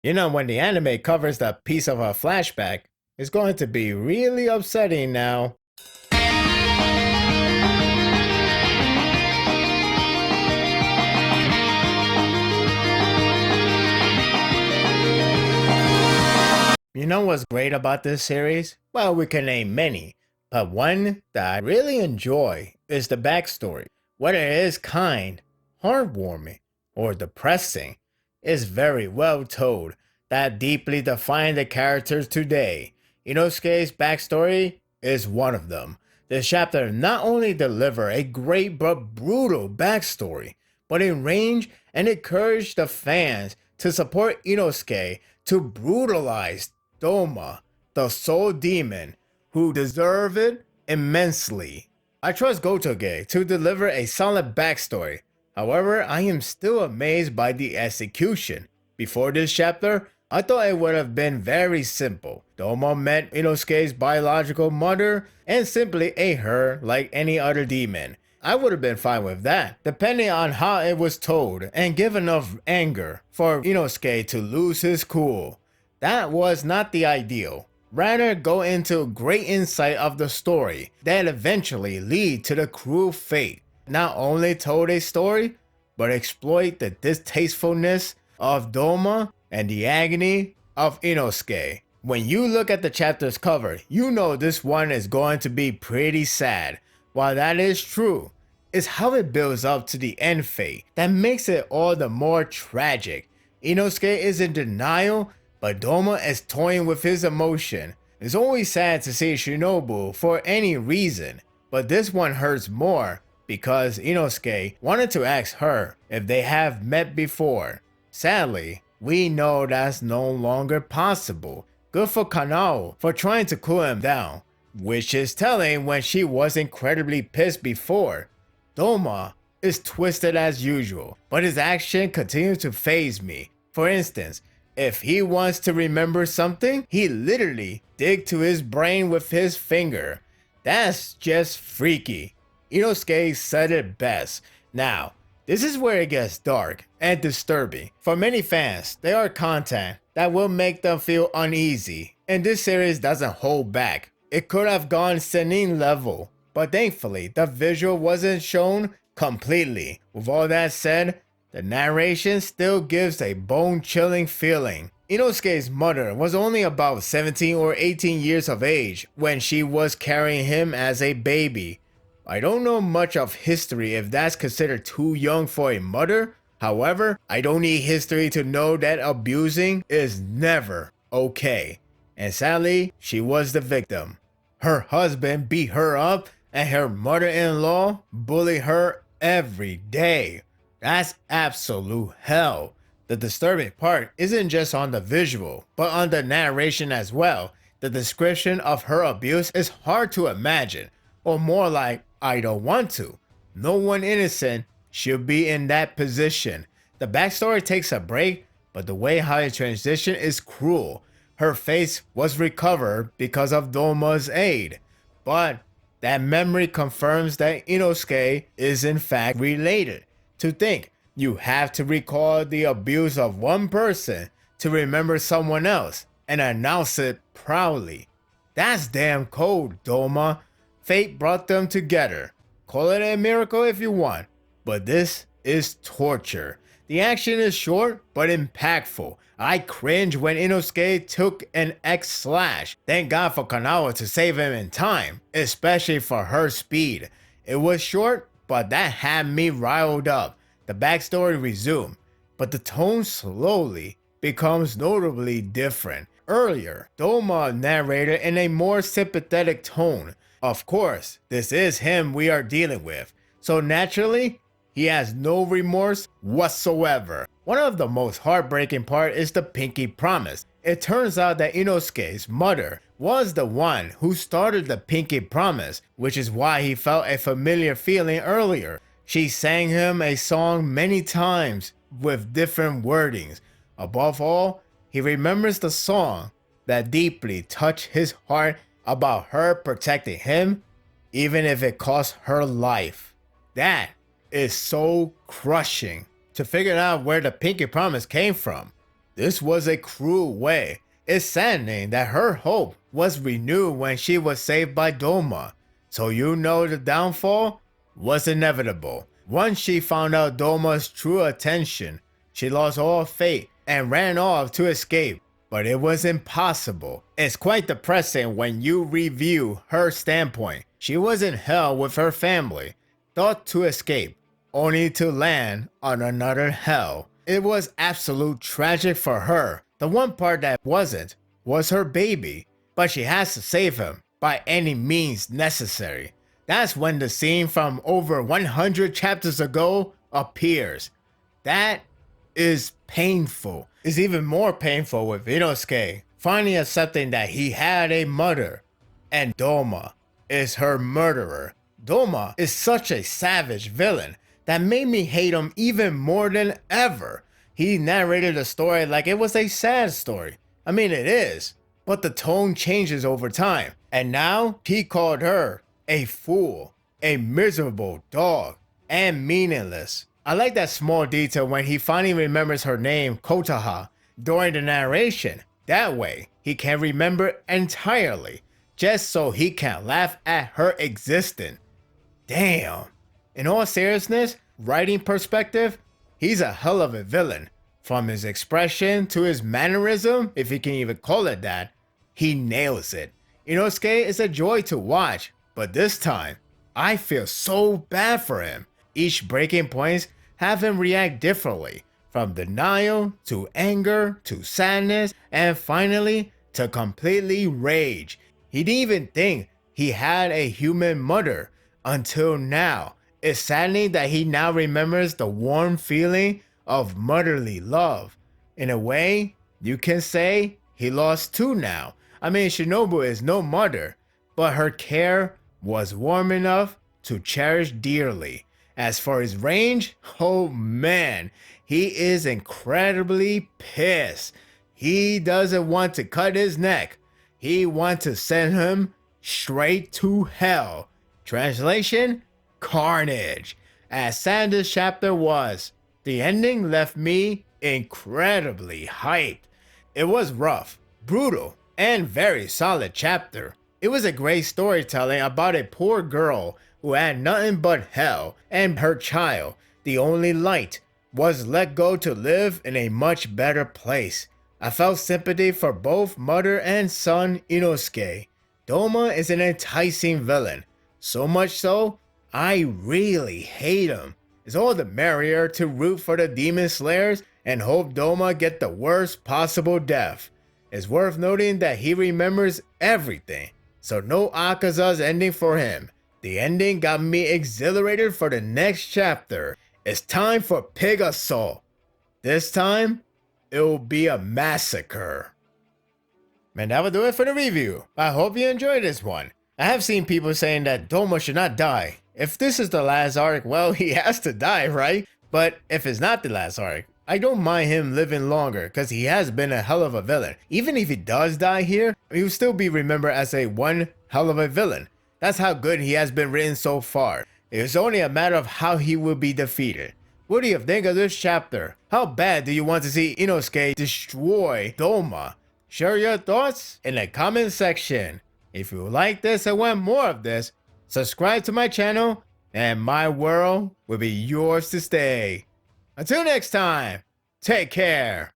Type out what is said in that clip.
You know, when the anime covers the piece of a flashback, it's going to be really upsetting now. You know what's great about this series? Well, we can name many, but one that I really enjoy is the backstory. Whether it is kind, heartwarming, or depressing, it's very well told that deeply define the characters today. Inosuke's backstory is one of them. This chapter not only deliver a great but brutal backstory, but enraged and encouraged the fans to support Inosuke to brutalize Doma, the soul demon, who deserve it immensely. I trust Gotoge to deliver a solid backstory. However, I am still amazed by the execution. Before this chapter, I thought it would have been very simple. Doma met Inosuke's biological mother and simply ate her like any other demon. I would have been fine with that, depending on how it was told and give enough anger for Inosuke to lose his cool. That was not the ideal. Rather, go into great insight of the story that eventually lead to the cruel fate. Not only told a story, but exploit the distastefulness of Doma and the agony of Inosuke. When you look at the chapter's cover, you know this one is going to be pretty sad. While that is true, it's how it builds up to the end fate that makes it all the more tragic. Inosuke is in denial, but Doma is toying with his emotion. It's always sad to see Shinobu for any reason, but this one hurts more because Inosuke wanted to ask her if they have met before. Sadly, we know that's no longer possible. Good for Kanao for trying to cool him down, which is telling when she was incredibly pissed before. Doma is twisted as usual, but his action continues to faze me. For instance, if he wants to remember something, he literally dig to his brain with his finger. That's just freaky. Inosuke said it best. Now, this is where it gets dark and disturbing. For many fans, there are content that will make them feel uneasy, and this series doesn't hold back. It could have gone seinen level, but thankfully the visual wasn't shown completely. With all that said, the narration still gives a bone-chilling feeling. Inosuke's mother was only about 17 or 18 years of age when she was carrying him as a baby. I don't know much of history if that's considered too young for a mother. However, I don't need history to know that abusing is never okay. And sadly, she was the victim. Her husband beat her up and her mother-in-law bullied her every day. That's absolute hell. The disturbing part isn't just on the visual, but on the narration as well. The description of her abuse is hard to imagine, or more like, I don't want to. No one innocent should be in that position. The backstory takes a break, but the way how it transitions is cruel. Her face was recovered because of Doma's aid, but that memory confirms that Inosuke is in fact related. To think you have to recall the abuse of one person to remember someone else and announce it proudly. That's damn cold, Doma. Fate brought them together. Call it a miracle if you want, but this is torture. The action is short but impactful. I cringe when Inosuke took an X slash. Thank God for Kanawa to save him in time, especially for her speed. It was short, but that had me riled up. The backstory resumed, but the tone slowly becomes notably different. Earlier, Doma narrated in a more sympathetic tone. Of course, this is him we are dealing with, so naturally, he has no remorse whatsoever. One of the most heartbreaking part is the pinky promise. It turns out that Inosuke's mother was the one who started the pinky promise, which is why he felt a familiar feeling earlier. She sang him a song many times with different wordings. Above all, he remembers the song that deeply touched his heart about her protecting him, even if it cost her life. That is so crushing. To figure out where the pinky promise came from, This was a cruel way. It's saddening that her hope was renewed when she was saved by Doma. So you know the downfall was inevitable. Once she found out Doma's true attention, she lost all faith and ran off to escape. But it was impossible. It's quite depressing when you review her standpoint. She was in hell with her family, thought to escape, only to land on another hell. It was absolute tragic for her. The one part that wasn't was her baby, but she has to save him by any means necessary. That's when the scene from over 100 chapters ago appears. That is painful. It's even more painful with Inosuke finally accepting that he had a mother, and Doma is her murderer. Doma is such a savage villain that made me hate him even more than ever. He narrated the story like it was a sad story. I mean, it is, but the tone changes over time. And now he called her a fool, a miserable dog, and meaningless. I like that small detail when he finally remembers her name, Kotaha, during the narration. That way, he can remember entirely, just so he can laugh at her existence. Damn. In all seriousness, writing perspective, he's a hell of a villain. From his expression to his mannerism, if you can even call it that, he nails it. Inosuke is a joy to watch, but this time, I feel so bad for him. Each breaking points have him react differently, from denial to anger to sadness, and finally to completely rage. He didn't even think he had a human mother until now. It's saddening that he now remembers the warm feeling of motherly love. In a way, you can say he lost two now. I mean, Shinobu is no mother, but her care was warm enough to cherish dearly. As for his range, oh man, he is incredibly pissed. He doesn't want to cut his neck. He wants to send him straight to hell. Translation? Carnage. As sad this chapter was, the ending left me incredibly hyped. It was rough, brutal, and very solid chapter. It was a great storytelling about a poor girl who had nothing but hell, and her child, the only light, was let go to live in a much better place. I felt sympathy for both mother and son Inosuke. Doma is an enticing villain, so much so, I really hate him. It's all the merrier to root for the demon slayers and hope Doma get the worst possible death. It's worth noting that he remembers everything, so no Akaza's ending for him. The ending got me exhilarated for the next chapter. It's time for Pig Assault. This time, it will be a massacre. And that will do it for the review. I hope you enjoyed this one. I have seen people saying that Doma should not die. If this is the last arc, well, he has to die, right? But if it's not the last arc, I don't mind him living longer because he has been a hell of a villain. Even if he does die here, he will still be remembered as a one hell of a villain. That's how good he has been written so far. It's only a matter of how he will be defeated. What do you think of this chapter? How bad do you want to see Inosuke destroy Doma? Share your thoughts in the comment section. If you like this and want more of this, subscribe to my channel and my world will be yours to stay. Until next time, take care.